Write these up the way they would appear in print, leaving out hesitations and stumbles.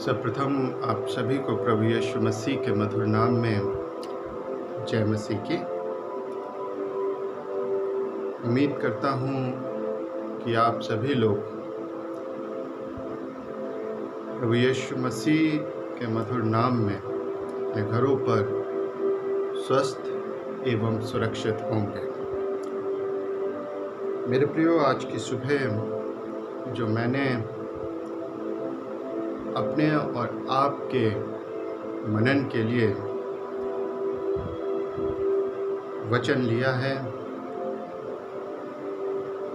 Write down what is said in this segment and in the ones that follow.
सर्वप्रथम आप सभी को प्रभु यीशु मसीह के मधुर नाम में जय मसीह की। उम्मीद करता हूँ कि आप सभी लोग प्रभु यीशु मसीह के मधुर नाम में अपने घरों पर स्वस्थ एवं सुरक्षित होंगे। मेरे प्रियो, आज की सुबह जो मैंने अपने और आपके मनन के लिए वचन लिया है,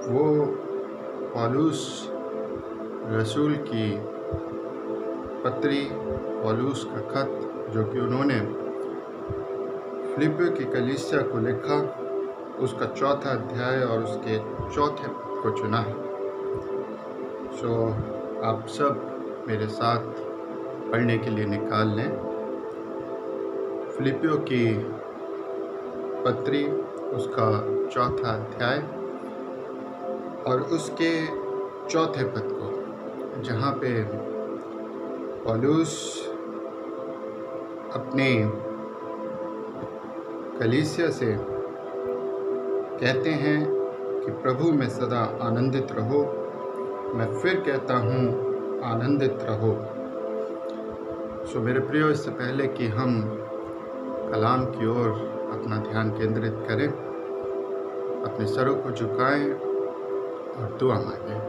वो पौलुस रसूल की पत्री, पौलुस का खत जो कि उन्होंने फिलिप्पियों की कलीसिया को लिखा, उसका 4था अध्याय और उसके 4थे पद को चुना है। आप सब मेरे साथ पढ़ने के लिए निकाल लें। फिलिप्पियों की पत्री, उसका 4था अध्याय और उसके 4थे पद को, जहाँ पे पौलुस अपने कलीसिया से कहते हैं कि प्रभु में सदा आनंदित रहो। मैं फिर कहता हूँ, आनंदित रहो। मेरे प्रियो, इससे पहले कि हम कलाम की ओर अपना ध्यान केंद्रित करें, अपने सरों को झुकाएं और दुआ मांगें।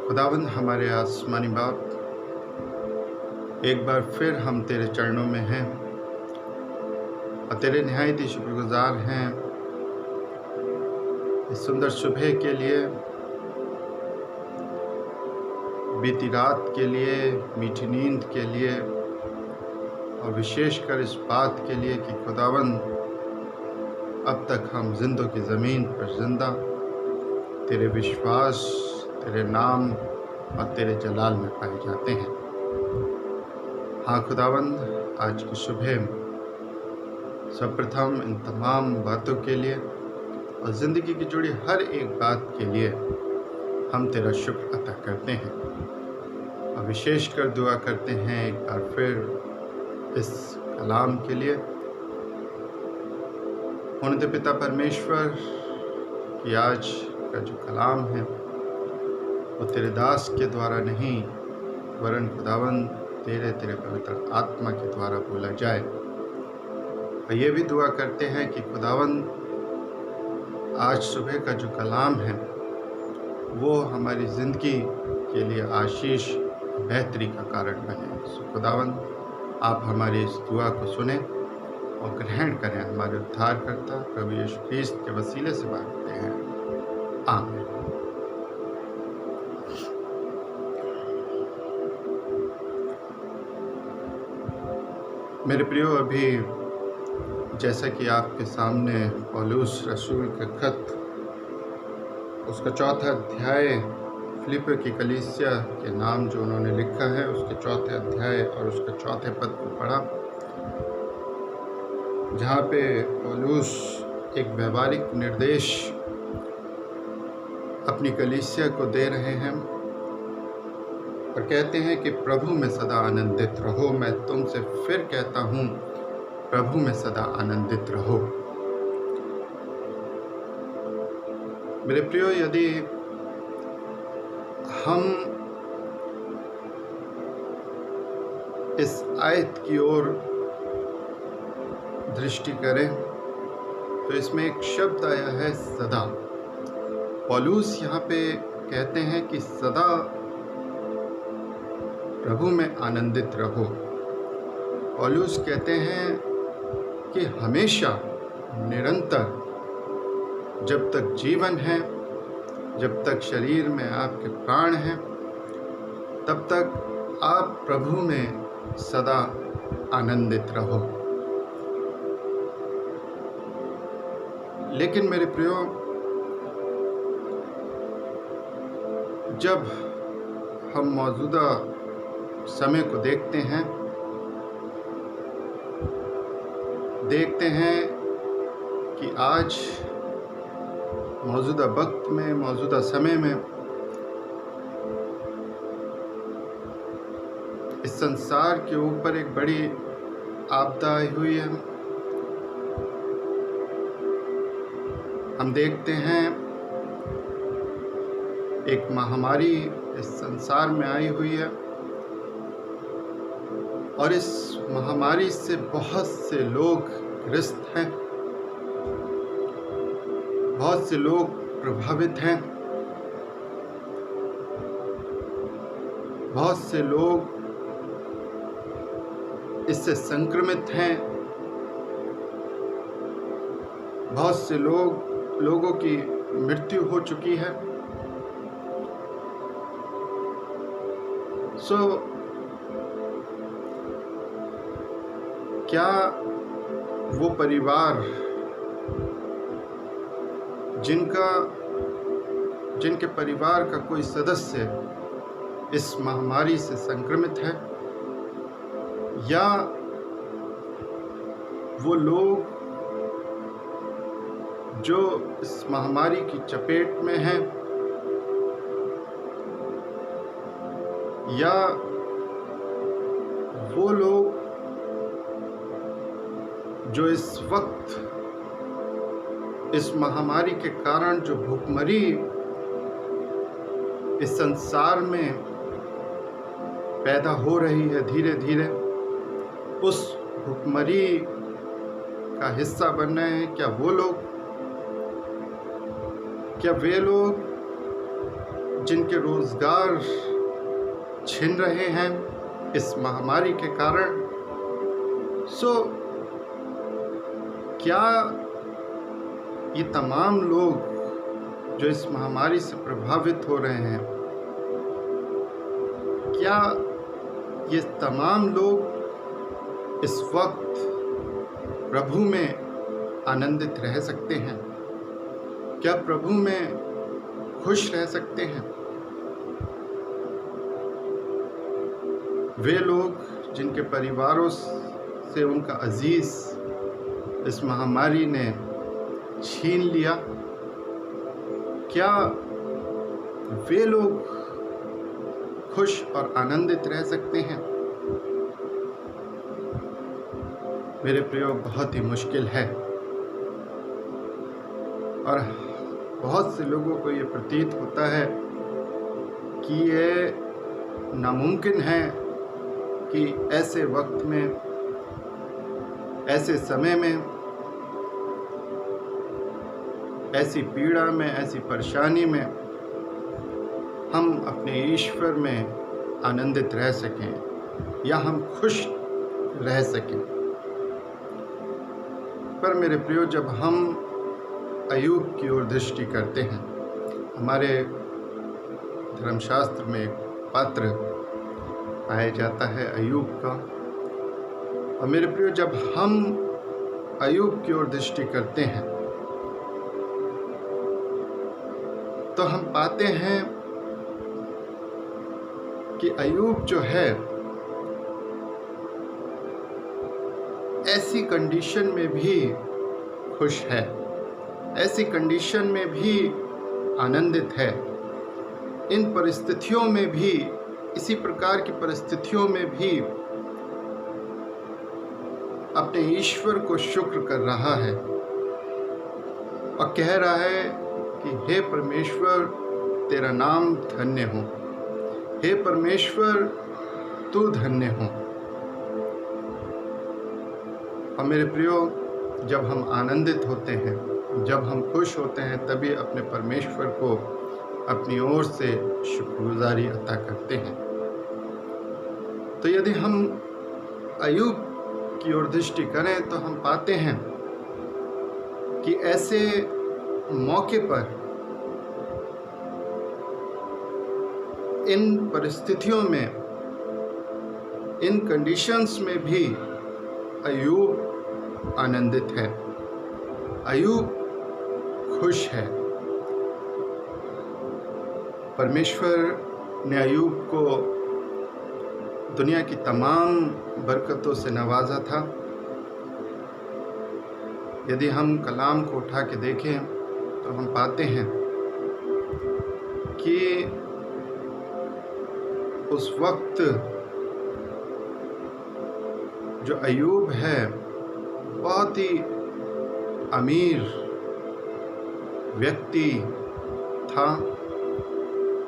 खुदावंद हमारे आसमानी बाप, एक बार फिर हम तेरे चरणों में हैं और तेरे निहायत ही शुक्रगुजार हैं इस सुंदर सुबह के लिए, बीती रात के लिए, मीठी नींद के लिए और विशेषकर इस बात के लिए कि खुदावंद अब तक हम जिंदों की ज़मीन पर जिंदा तेरे विश्वास, तेरे नाम और तेरे जलाल में पाए जाते हैं। हाँ खुदावंद, आज की सुबह सर्वप्रथम इन तमाम बातों के लिए और ज़िंदगी की जुड़ी हर एक बात के लिए हम तेरा शुक्र अता करते हैं और विशेषकर दुआ करते हैं एक बार फिर इस कलाम के लिए। उन्नत पिता परमेश्वर की आज का जो कलाम है वो तेरे दास के द्वारा नहीं, वरन खुदावंद तेरे पवित्र आत्मा के द्वारा बोला जाए। और ये भी दुआ करते हैं कि खुदावंद आज सुबह का जो कलाम है वो हमारी ज़िंदगी के लिए आशीष, बेहतरी का कारण बने। खुदावंद आप हमारी इस दुआ को सुने और ग्रहण करें। हमारे उद्धारकर्ता प्रभु यीशु ख्रीस्त के वसीले से मांगते हैं, आमीन। मेरे प्रियो, अभी जैसा कि आपके सामने पौलुस रसूल का खत, उसका 4था अध्याय, फिलिप्पियों की कलीसिया के नाम जो उन्होंने लिखा है, उसके 4थे अध्याय और उसके 4थे पद को पढ़ा, जहाँ पे पौलुस एक व्यवहारिक निर्देश अपनी कलीसिया को दे रहे हैं और कहते हैं कि प्रभु में सदा आनंदित रहो। मैं तुमसे फिर कहता हूँ, प्रभु में सदा आनंदित रहो। मेरे प्रियो, यदि हम इस आयत की ओर दृष्टि करें तो इसमें एक शब्द आया है, सदा। पौलुस यहाँ पे कहते हैं कि सदा प्रभु में आनंदित रहो। पौलुस कहते हैं कि हमेशा, निरंतर, जब तक जीवन है, जब तक शरीर में आपके प्राण हैं, तब तक आप प्रभु में सदा आनंदित रहो। लेकिन मेरे प्रियो, जब हम मौजूदा समय को देखते हैं कि आज मौजूदा वक्त में, मौजूदा समय में इस संसार के ऊपर एक बड़ी आपदा आई हुई है। हम देखते हैं एक महामारी इस संसार में आई हुई है और इस महामारी से बहुत से लोग ग्रस्त हैं, बहुत से लोग प्रभावित हैं, बहुत से लोग इससे संक्रमित हैं, बहुत से लोगों की मृत्यु हो चुकी है। क्या वो परिवार जिनके परिवार का कोई सदस्य इस महामारी से संक्रमित है, या वो लोग जो इस महामारी की चपेट में हैं, या वो लोग जो इस वक्त इस महामारी के कारण जो भूखमरी इस संसार में पैदा हो रही है धीरे धीरे, उस भूखमरी का हिस्सा बन रहे हैं। क्या वे लोग जिनके रोजगार छिन रहे हैं इस महामारी के कारण, क्या ये तमाम लोग जो इस महामारी से प्रभावित हो रहे हैं, क्या ये तमाम लोग इस वक्त प्रभु में आनंदित रह सकते हैं? क्या प्रभु में खुश रह सकते हैं? वे लोग जिनके परिवारों से उनका अजीज इस महामारी ने छीन लिया, क्या वे लोग खुश और आनंदित रह सकते हैं? मेरे प्रियो, बहुत ही मुश्किल है और बहुत से लोगों को ये प्रतीत होता है कि ये नामुमकिन है कि ऐसे वक्त में, ऐसे समय में, ऐसी पीड़ा में, ऐसी परेशानी में हम अपने ईश्वर में आनंदित रह सकें या हम खुश रह सकें। पर मेरे प्रियो, जब हम अय्यूब की ओर दृष्टि करते हैं, हमारे धर्मशास्त्र में एक पात्र पाया जाता है अय्यूब का, और मेरे प्रियो, जब हम अय्यूब की ओर दृष्टि करते हैं तो हम पाते हैं कि अय्यूब जो है ऐसी कंडीशन में भी खुश है, ऐसी कंडीशन में भी आनंदित है। इन परिस्थितियों में भी, इसी प्रकार की परिस्थितियों में भी अपने ईश्वर को शुक्र कर रहा है और कह रहा है कि हे परमेश्वर, तेरा नाम धन्य हो, हे परमेश्वर तू धन्य हो। और मेरे प्रियो, जब हम आनंदित होते हैं, जब हम खुश होते हैं, तभी अपने परमेश्वर को अपनी ओर से शुक्रगुजारी अता करते हैं। तो यदि हम अय्यूब की ओर दृष्टि करें तो हम पाते हैं कि ऐसे मौके पर, इन परिस्थितियों में, इन कंडीशंस में भी अय्यूब आनंदित है, अय्यूब खुश है। परमेश्वर ने अय्यूब को दुनिया की तमाम बरकतों से नवाजा था। यदि हम कलाम को उठा के देखें तो हम पाते हैं कि उस वक्त जो अय्यूब है बहुत ही अमीर व्यक्ति था।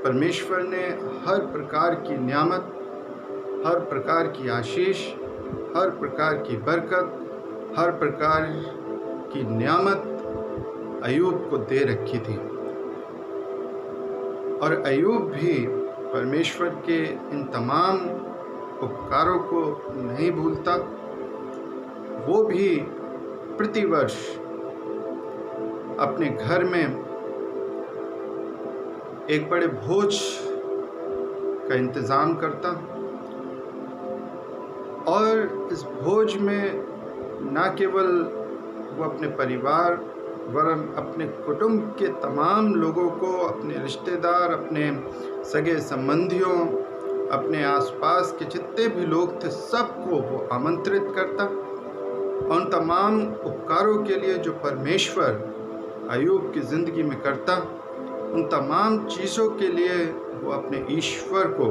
परमेश्वर ने हर प्रकार की नियामत, हर प्रकार की आशीष, हर प्रकार की बरकत, हर प्रकार की नियामत अय्यूब को दे रखी थी। और अय्यूब भी परमेश्वर के इन तमाम उपकारों को नहीं भूलता। वो भी प्रतिवर्ष अपने घर में एक बड़े भोज का इंतज़ाम करता और इस भोज में न केवल वो अपने परिवार वरन अपने कुटुंब के तमाम लोगों को, अपने रिश्तेदार, अपने सगे संबंधियों, अपने आसपास के जितने भी लोग थे सबको वो आमंत्रित करता। उन तमाम उपकारों के लिए जो परमेश्वर अय्यूब की ज़िंदगी में करता, उन तमाम चीज़ों के लिए वो अपने ईश्वर को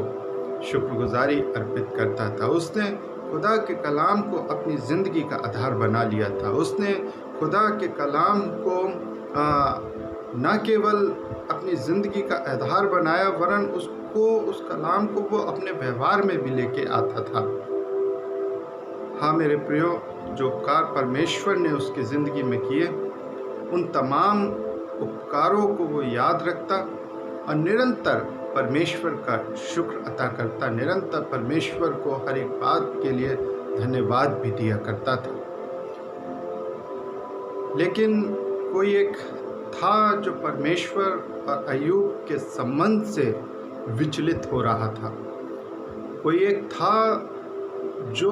शुक्रगुजारी अर्पित करता था। उसने खुदा के कलाम को अपनी ज़िंदगी का आधार बना लिया था। उसने खुदा के कलाम को न केवल अपनी ज़िंदगी का आधार बनाया वरन उस कलाम को वो अपने व्यवहार में भी लेके आता था। हाँ मेरे प्रियो, जो उपकार परमेश्वर ने उसकी ज़िंदगी में किए, उन तमाम उपकारों को वो याद रखता और निरंतर परमेश्वर का शुक्र अता करता, निरंतर परमेश्वर को हर एक बात के लिए धन्यवाद भी दिया करता था। लेकिन कोई एक था जो परमेश्वर और अय्यूब के संबंध से विचलित हो रहा था। कोई एक था जो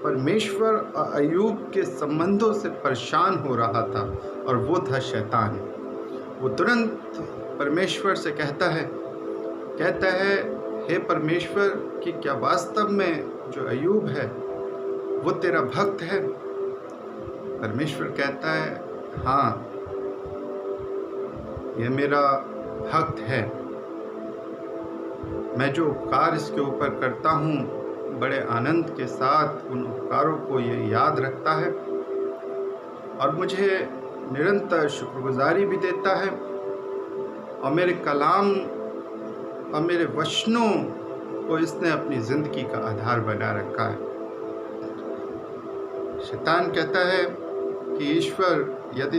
परमेश्वर और अय्यूब के संबंधों से परेशान हो रहा था और वो था शैतान। वो तुरंत परमेश्वर से कहता है हे परमेश्वर कि क्या वास्तव में जो अय्यूब है वो तेरा भक्त है? परमेश्वर कहता है हाँ, ये मेरा भक्त है। मैं जो उपकार इसके ऊपर करता हूँ बड़े आनंद के साथ उन उपकारों को ये याद रखता है और मुझे निरंतर शुक्रगुजारी भी देता है और मेरे कलाम और मेरे वचनों को इसने अपनी ज़िंदगी का आधार बना रखा है। शैतान कहता है कि ईश्वर, यदि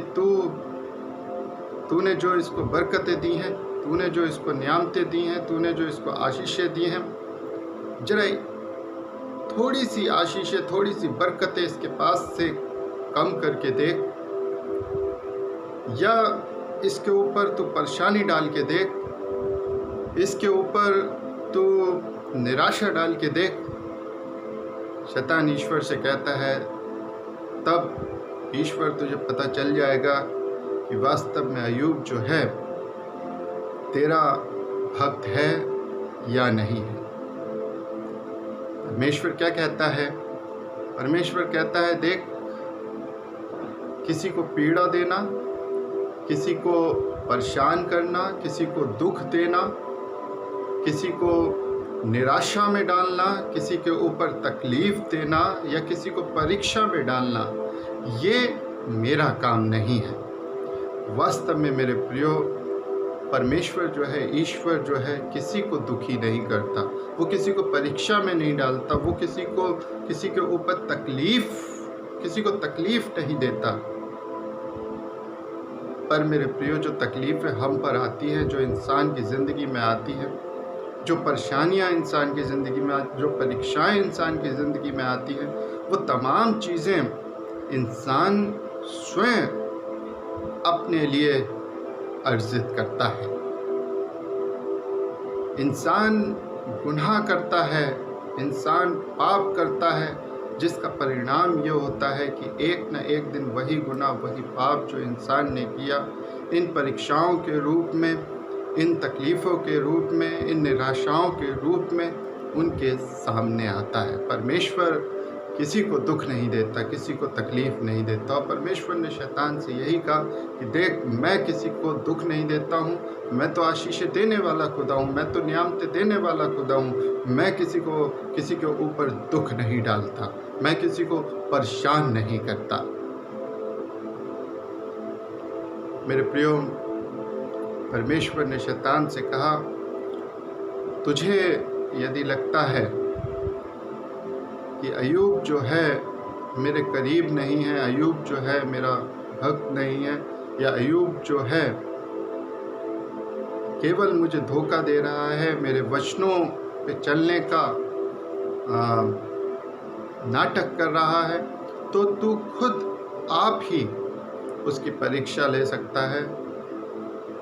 तूने जो इसको बरकतें दी हैं, तूने जो इसको नियामतें दी हैं, तूने जो इसको आशीषें दी हैं, जरा थोड़ी सी आशीषें, थोड़ी सी बरकतें इसके पास से कम करके देख, या इसके ऊपर तू परेशानी डाल के देख, इसके ऊपर तू निराशा डाल के देख। शैतान ईश्वर से कहता है, तब ईश्वर तुझे पता चल जाएगा कि वास्तव में अय्यूब जो है तेरा भक्त है या नहीं है। परमेश्वर क्या कहता है? परमेश्वर कहता है, देख, किसी को पीड़ा देना, किसी को परेशान करना, किसी को दुख देना, किसी को निराशा में डालना, किसी के ऊपर तकलीफ़ देना या किसी को परीक्षा में डालना, ये मेरा काम नहीं है। वास्तव में मेरे प्रियो, परमेश्वर जो है, ईश्वर जो है, किसी को दुखी नहीं करता, वो किसी को परीक्षा में नहीं डालता, वो किसी के ऊपर किसी को तकलीफ़ नहीं देता। पर मेरे प्रियो, जो तकलीफ़ें हम पर आती हैं, जो इंसान की ज़िंदगी में आती हैं, जो परेशानियां इंसान की ज़िंदगी में जो परीक्षाएं इंसान की ज़िंदगी में आती हैं, वो तमाम चीज़ें इंसान स्वयं अपने लिए अर्जित करता है। इंसान गुनाह करता है, इंसान पाप करता है, जिसका परिणाम ये होता है कि एक न एक दिन वही गुनाह, वही पाप जो इंसान ने किया, इन परीक्षाओं के रूप में, इन तकलीफ़ों के रूप में, इन निराशाओं के रूप में उनके सामने आता है। परमेश्वर किसी को दुख नहीं देता, किसी को तकलीफ़ नहीं देता। और परमेश्वर ने शैतान से यही कहा कि देख, मैं किसी को दुख नहीं देता हूँ, मैं तो आशीषें देने वाला खुदा हूँ, मैं तो नियामतें देने वाला खुदा हूँ, मैं किसी के ऊपर दुख नहीं डालता, मैं किसी को परेशान नहीं करता। मेरे प्रियो, परमेश्वर ने शैतान से कहा, तुझे यदि लगता है कि अय्यूब जो है मेरे करीब नहीं है, अय्यूब जो है मेरा भक्त नहीं है, या अय्यूब जो है केवल मुझे धोखा दे रहा है, मेरे वचनों पे चलने का नाटक कर रहा है, तो तू खुद आप ही उसकी परीक्षा ले सकता है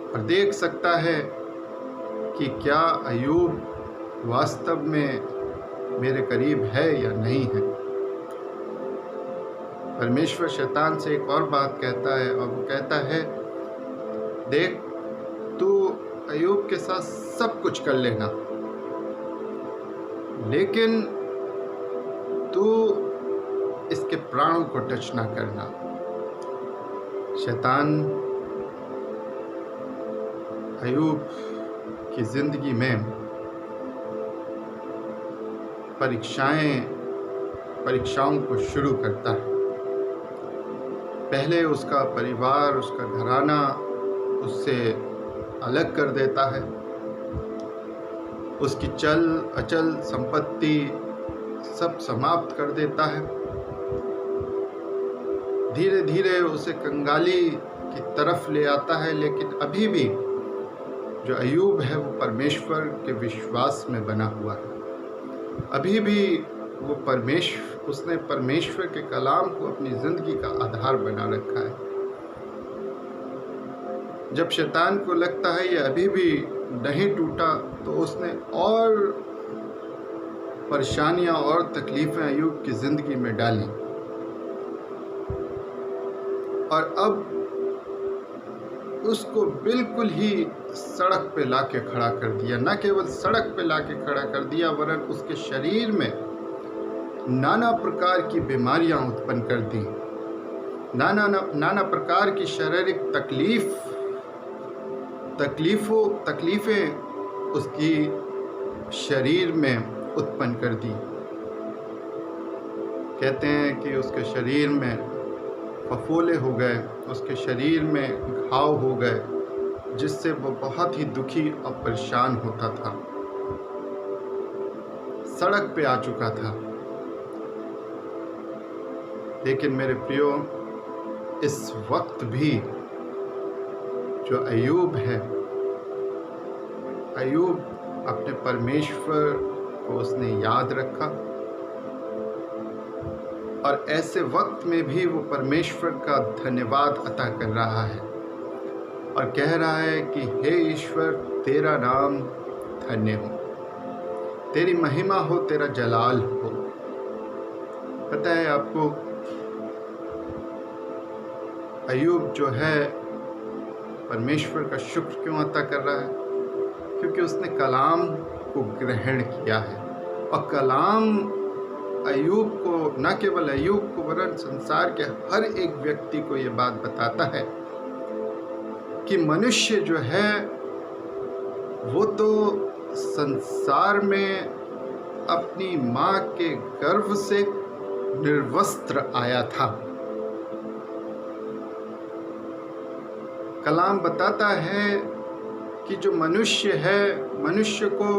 और देख सकता है कि क्या अय्यूब वास्तव में मेरे करीब है या नहीं है। परमेश्वर शैतान से एक और बात कहता है, और वो कहता है, देख, तू अय्यूब के साथ सब कुछ कर लेना, लेकिन तू इसके प्राणों को टच ना करना। शैतान अय्यूब की जिंदगी में परीक्षाओं को शुरू करता है। पहले उसका परिवार, उसका घराना उससे अलग कर देता है, उसकी चल अचल संपत्ति सब समाप्त कर देता है, धीरे धीरे उसे कंगाली की तरफ ले आता है। लेकिन अभी भी जो अय्यूब है वो परमेश्वर के विश्वास में बना हुआ है, अभी भी वो उसने परमेश्वर के कलाम को अपनी ज़िंदगी का आधार बना रखा है। जब शैतान को लगता है ये अभी भी नहीं टूटा, तो उसने और परेशानियां और तकलीफ़ें अय्यूब की ज़िंदगी में डाली, और अब उसको बिल्कुल ही सड़क पे लाके खड़ा कर दिया। न केवल सड़क पे लाके खड़ा कर दिया, वरन उसके शरीर में नाना प्रकार की बीमारियां उत्पन्न कर दी, नाना प्रकार की शारीरिक तकलीफ़ें उसकी शरीर में उत्पन्न कर दी। कहते हैं कि उसके शरीर में फफोले हो गए, उसके शरीर में घाव हो गए, जिससे वो बहुत ही दुखी और परेशान होता था, सड़क पे आ चुका था। लेकिन मेरे प्रियो, इस वक्त भी जो अय्यूब है, अय्यूब अपने परमेश्वर को उसने याद रखा, और ऐसे वक्त में भी वो परमेश्वर का धन्यवाद अता कर रहा है और कह रहा है कि हे ईश्वर, तेरा नाम धन्य हो, तेरी महिमा हो, तेरा जलाल हो। पता है आपको, अय्यूब जो है परमेश्वर का शुक्र क्यों अता कर रहा है? क्योंकि उसने कलाम को ग्रहण किया है, और कलाम अय्यूब को, न केवल अय्यूब को वरन संसार के हर एक व्यक्ति को ये बात बताता है कि मनुष्य जो है वो तो संसार में अपनी माँ के गर्भ से निर्वस्त्र आया था। कलाम बताता है कि जो मनुष्य है, मनुष्य को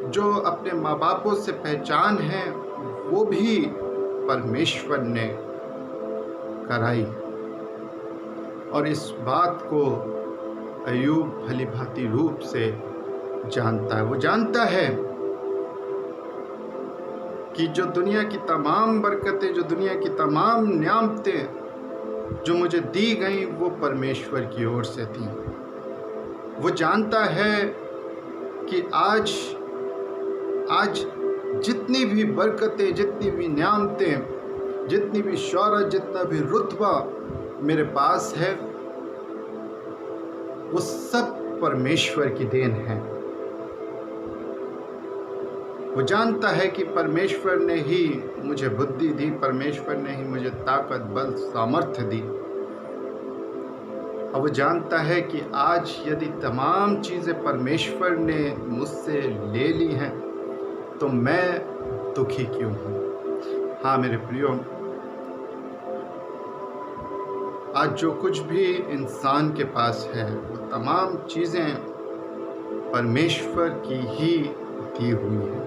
जो अपने माँ बापों से पहचान है वो भी परमेश्वर ने कराई, और इस बात को अय्यूब भली भांति रूप से जानता है। वो जानता है कि जो दुनिया की तमाम बरकतें, जो दुनिया की तमाम नियामतें जो मुझे दी गई, वो परमेश्वर की ओर से थी। वो जानता है कि आज जितनी भी बरकतें, जितनी भी नियामतें, जितनी भी शौहरत, जितना भी रुतबा मेरे पास है, वो सब परमेश्वर की देन है। वो जानता है कि परमेश्वर ने ही मुझे बुद्धि दी, परमेश्वर ने ही मुझे ताकत, बल, सामर्थ्य दी। और वो जानता है कि आज यदि तमाम चीज़ें परमेश्वर ने मुझसे ले ली हैं तो मैं दुखी क्यों हूँ। हाँ मेरे प्रियो, आज जो कुछ भी इंसान के पास है वो तमाम चीज़ें परमेश्वर की ही दी हुई हैं।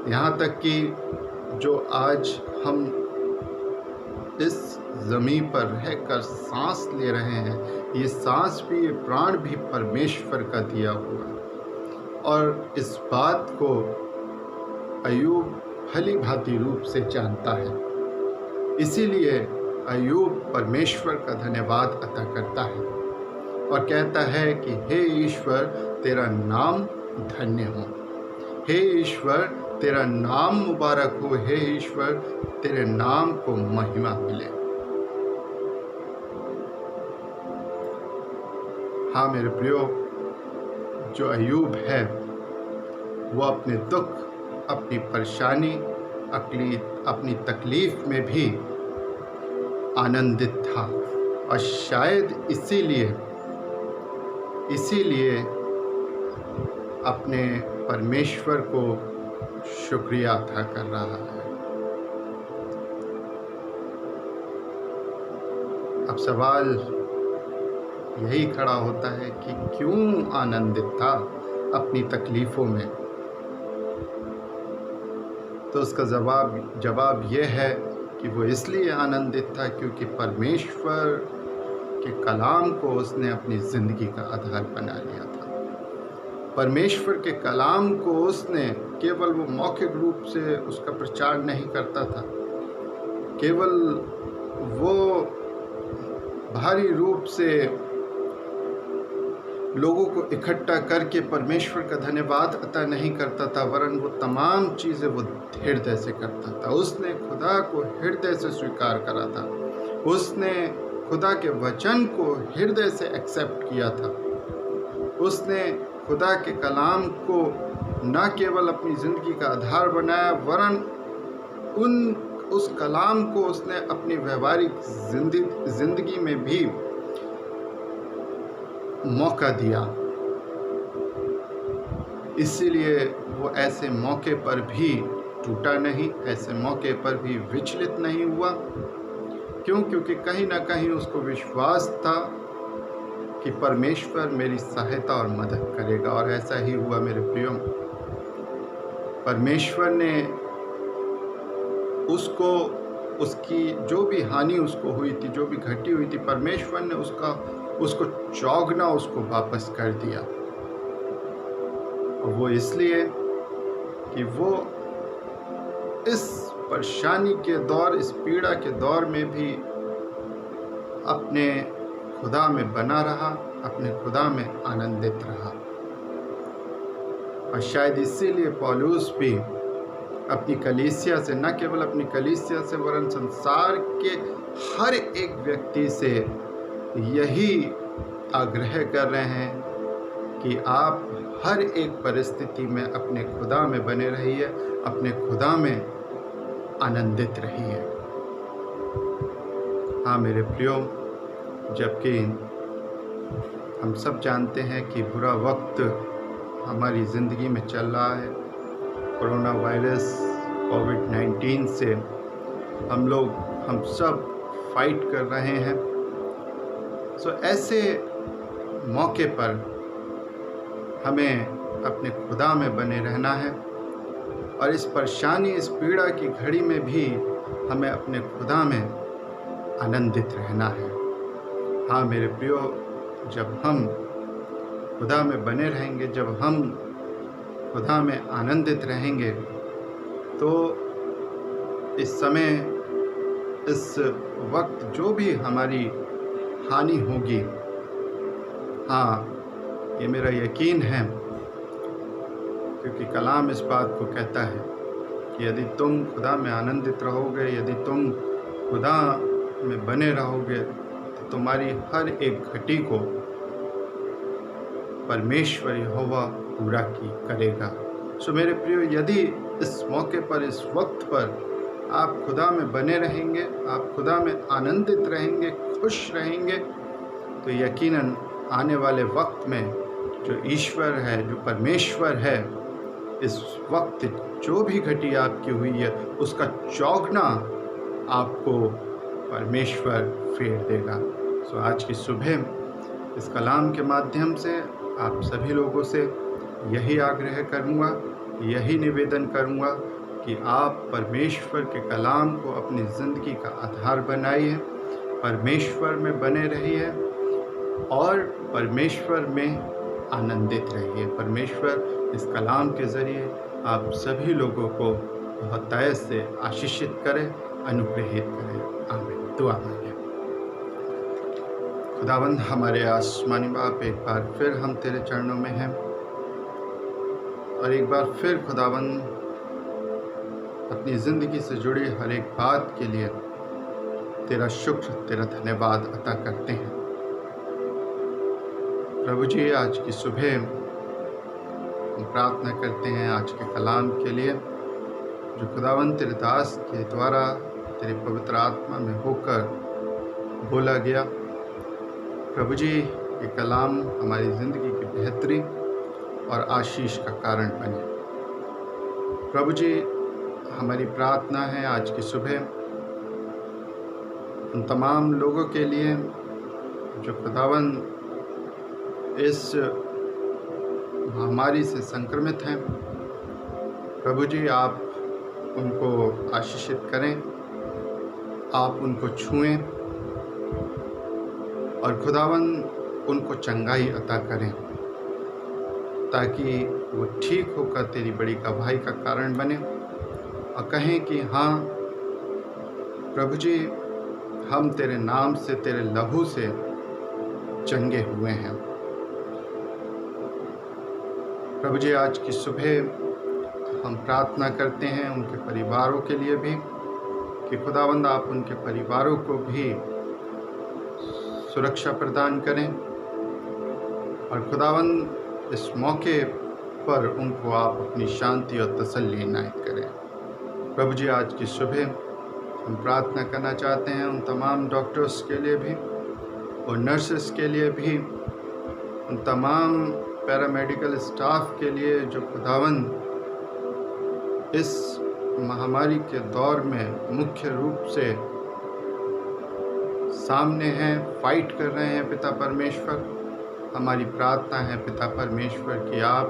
यहाँ तक कि जो आज हम इस ज़मीन पर रहकर सांस ले रहे हैं, ये सांस भी, ये प्राण भी परमेश्वर का दिया हुआ है। और इस बात को अय्यूब भली भांति रूप से जानता है। इसीलिए अय्यूब परमेश्वर का धन्यवाद अता करता है और कहता है कि हे ईश्वर, तेरा नाम धन्य हो। हे ईश्वर, तेरा नाम मुबारक हो। हे ईश्वर, तेरे नाम को महिमा मिले। हाँ मेरे प्रियो, जो अय्यूब है वो अपने दुख, अपनी परेशानी, अपनी तकलीफ में भी आनंदित था और शायद इसीलिए अपने परमेश्वर को शुक्रिया अदा कर रहा है। अब सवाल यही खड़ा होता है कि क्यों आनंदित था अपनी तकलीफ़ों में। तो उसका जवाब यह है कि वो इसलिए आनंदित था क्योंकि परमेश्वर के कलाम को उसने अपनी ज़िंदगी का आधार बना लिया था। परमेश्वर के कलाम को उसने केवल वो मौखिक रूप से उसका प्रचार नहीं करता था, केवल वो भारी रूप से लोगों को इकट्ठा करके परमेश्वर का धन्यवाद अता नहीं करता था, वरन वो तमाम चीज़ें वो हृदय से करता था। उसने खुदा को हृदय से स्वीकार करा था, उसने खुदा के वचन को हृदय से एक्सेप्ट किया था। उसने खुदा के कलाम को न केवल अपनी ज़िंदगी का आधार बनाया, वरन उस कलाम को उसने अपनी व्यवहारिक ज़िंदगी में भी मौका दिया। इसीलिए वो ऐसे मौके पर भी टूटा नहीं, ऐसे मौके पर भी विचलित नहीं हुआ। क्यों? क्योंकि कहीं ना कहीं उसको विश्वास था कि परमेश्वर मेरी सहायता और मदद करेगा। और ऐसा ही हुआ मेरे प्रियो। परमेश्वर ने उसको, उसकी जो भी हानि उसको हुई थी, जो भी घटी हुई थी, परमेश्वर ने उसको चौगुना उसको वापस कर दिया। और वो इसलिए कि वो इस परेशानी के दौर, इस पीड़ा के दौर में भी अपने खुदा में बना रहा, अपने खुदा में आनंदित रहा। और शायद इसीलिए पौलुस भी अपनी कलीसिया से, न केवल अपनी कलीसिया से वरन संसार के हर एक व्यक्ति से यही आग्रह कर रहे हैं कि आप हर एक परिस्थिति में अपने खुदा में बने रहिए, अपने खुदा में आनंदित रहिए। हाँ मेरे प्रियो, जबकि हम सब जानते हैं कि बुरा वक्त हमारी ज़िंदगी में चल रहा है, कोरोना वायरस कोविड-19 से हम सब फाइट कर रहे हैं। सो ऐसे मौके पर हमें अपने खुदा में बने रहना है और इस परेशानी, इस पीड़ा की घड़ी में भी हमें अपने खुदा में आनंदित रहना है। हाँ मेरे प्रियो, जब हम खुदा में बने रहेंगे, जब हम खुदा में आनंदित रहेंगे, तो इस समय, इस वक्त जो भी हमारी हानि होगी, हाँ ये मेरा यकीन है, क्योंकि कलाम इस बात को कहता है कि यदि तुम खुदा में आनंदित रहोगे, यदि तुम खुदा में बने रहोगे, तो तुम्हारी हर एक घटी को परमेश्वर यहोवा पूरा करेगा। सो मेरे प्रियो, यदि इस मौके पर, इस वक्त पर आप खुदा में बने रहेंगे, आप खुदा में आनंदित रहेंगे, खुश रहेंगे, तो यकीनन आने वाले वक्त में जो ईश्वर है, जो परमेश्वर है, इस वक्त जो भी घटी आपकी हुई है उसका चौगुना आपको परमेश्वर फेर देगा। सो आज की सुबह इस कलाम के माध्यम से आप सभी लोगों से यही आग्रह करूँगा, यही निवेदन करूँगा कि आप परमेश्वर के कलाम को अपनी ज़िंदगी का आधार बनाइए, परमेश्वर में बने रहिए और परमेश्वर में आनंदित रहिए। परमेश्वर इस कलाम के ज़रिए आप सभी लोगों को बहुत तय से आशीषित करें, अनुग्रहित करें। आमीन। दुआ मांगे। खुदावंद हमारे आसमानी बाप, एक बार फिर हम तेरे चरणों में हैं और एक बार फिर खुदावंद अपनी ज़िंदगी से जुड़ी हर एक बात के लिए तेरा शुक्र, तेरा धन्यवाद अता करते हैं। प्रभु जी, आज की सुबह हम प्रार्थना करते हैं आज के कलाम के लिए, जो खुदावंद तेरे दास के द्वारा तेरे पवित्र आत्मा में होकर बोला गया। प्रभु जी, ये कलाम हमारी ज़िंदगी की बेहतरी और आशीष का कारण बने। प्रभु जी, हमारी प्रार्थना है आज की सुबह उन तमाम लोगों के लिए जो खुदावंद इस महामारी से संक्रमित हैं। प्रभु जी, आप उनको आशीषित करें, आप उनको छुएं और खुदावंद उनको चंगाई अता करें, ताकि वो ठीक होकर तेरी बड़ी गवाही का कारण बने और कहें कि हाँ प्रभु जी, हम तेरे नाम से, तेरे लहू से चंगे हुए हैं। प्रभु जी, आज की सुबह हम प्रार्थना करते हैं उनके परिवारों के लिए भी कि खुदावंद आप उनके परिवारों को भी सुरक्षा प्रदान करें और खुदावंद इस मौके पर उनको आप अपनी शांति और तसल्ली इनायत करें। प्रभु जी, आज की सुबह हम प्रार्थना करना चाहते हैं उन तमाम डॉक्टर्स के लिए भी और नर्सेस के लिए भी, उन तमाम पैरामेडिकल स्टाफ के लिए जो खुदावंद इस महामारी के दौर में मुख्य रूप से सामने हैं, फाइट कर रहे हैं। पिता परमेश्वर, हमारी प्रार्थना है पिता परमेश्वर कि आप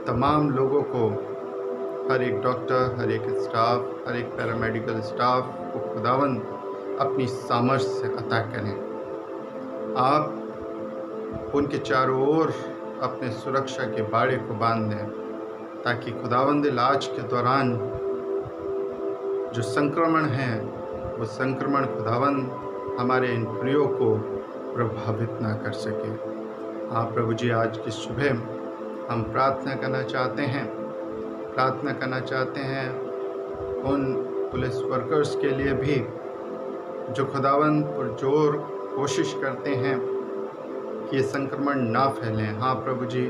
तमाम लोगों को, हर एक डॉक्टर, हर एक स्टाफ, हर एक पैरामेडिकल स्टाफ को खुदावंद अपनी सामर्थ्य से अता करें। आप उनके चारों ओर अपने सुरक्षा के बाड़े को बांध दें, ताकि खुदावंद इलाज के दौरान जो संक्रमण है वो संक्रमण खुदावंद हमारे इन प्रियो को प्रभावित ना कर सके। हाँ प्रभु जी, आज की सुबह हम प्रार्थना करना चाहते हैं उन पुलिस वर्कर्स के लिए भी जो खुदावंद पुरजोर कोशिश करते हैं कि ये संक्रमण ना फैले। हाँ प्रभु जी,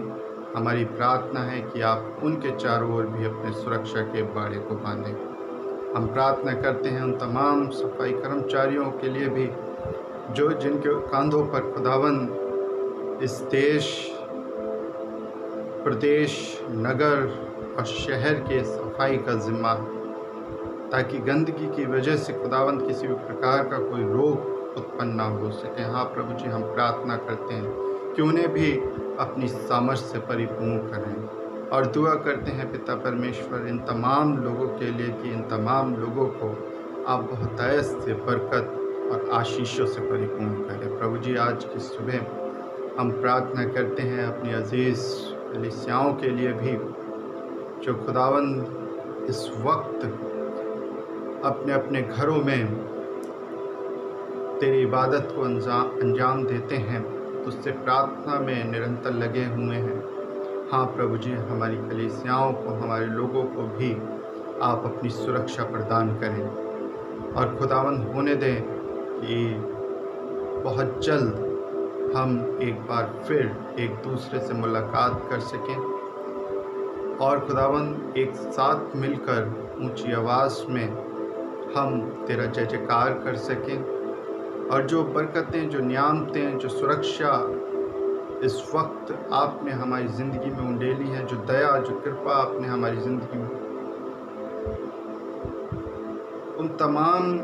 हमारी प्रार्थना है कि आप उनके चारों ओर भी अपने सुरक्षा के बाड़े को बांधें। हम प्रार्थना करते हैं उन तमाम सफाई कर्मचारियों के लिए भी जो जिनके कंधों पर खुदावंद इस देश, प्रदेश, नगर और शहर के सफाई का जिम्मा, ताकि गंदगी की वजह से खुदावंद किसी भी प्रकार का कोई रोग उत्पन्न ना हो सके। हाँ प्रभु जी, हम प्रार्थना करते हैं कि उन्हें भी अपनी सामर्थ्य से परिपूर्ण करें और दुआ करते हैं पिता परमेश्वर इन तमाम लोगों के लिए कि इन तमाम लोगों को आप बहुत ऐश से बरकत और आशीषों से परिपूर्ण करें। प्रभु जी, आज की सुबह हम प्रार्थना करते हैं अपनी अजीज़ कलीसियाओं के लिए भी जो खुदावंद इस वक्त अपने अपने घरों में तेरी इबादत को अंजाम देते हैं, तुझसे प्रार्थना में निरंतर लगे हुए हैं। हाँ प्रभु जी, हमारी कलीसियाओं को, हमारे लोगों को भी आप अपनी सुरक्षा प्रदान करें और खुदावंद होने दें कि बहुत जल्द हम एक बार फिर एक दूसरे से मुलाकात कर सकें और खुदावंद एक साथ मिलकर ऊंची आवाज़ में हम तेरा जय जयकार कर सकें, और जो बरकतें, जो नियामतें, जो सुरक्षा इस वक्त आपने हमारी ज़िंदगी में उंडेली है, जो दया, जो कृपा आपने हमारी ज़िंदगी में, उन तमाम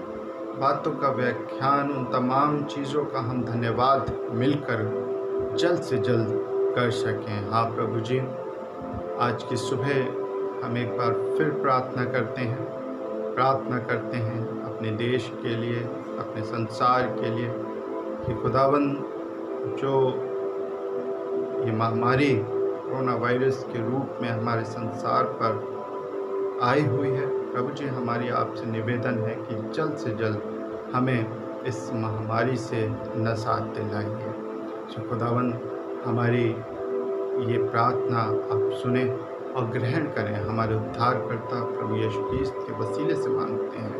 बातों का व्याख्यान, उन तमाम चीज़ों का हम धन्यवाद मिलकर जल्द से जल्द कर सकें। हाँ प्रभु जी, आज की सुबह हम एक बार फिर प्रार्थना करते हैं अपने देश के लिए, अपने संसार के लिए, कि खुदावंद जो ये महामारी कोरोना वायरस के रूप में हमारे संसार पर आई हुई है, प्रभु जी हमारी आपसे निवेदन है कि जल्द से जल्द हमें इस महामारी से निजात दिलाइए। सो खुदावंद हमारी ये प्रार्थना आप सुने और ग्रहण करें। हमारे उद्धारकर्ता प्रभु यीशु क्रिस्त के वसीले से मांगते हैं,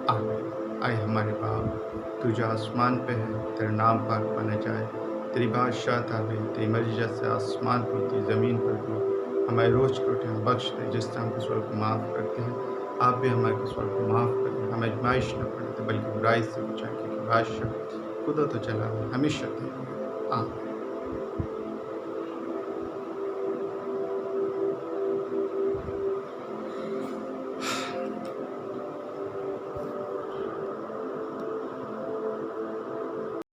आमीन। आए हमारे बाप, तू जो आसमान पे है, तेरा नाम पाक माना जाए, तेरी बादशाह आवे, तेरी मर्जी जैसे आसमान पर होती ज़मीन पर भी। हमारे रोज़ की रोटी हम बख्श दें, जिस तरह हम कसूर को माफ़ करते हैं, आप भी हमारे कसूर को माफ़ करें। हमें आजमाइश न पड़े बल्कि बुराई से बचाएं, क्योंकि बादशाह खुदा तो चला हमेशा। आमीन।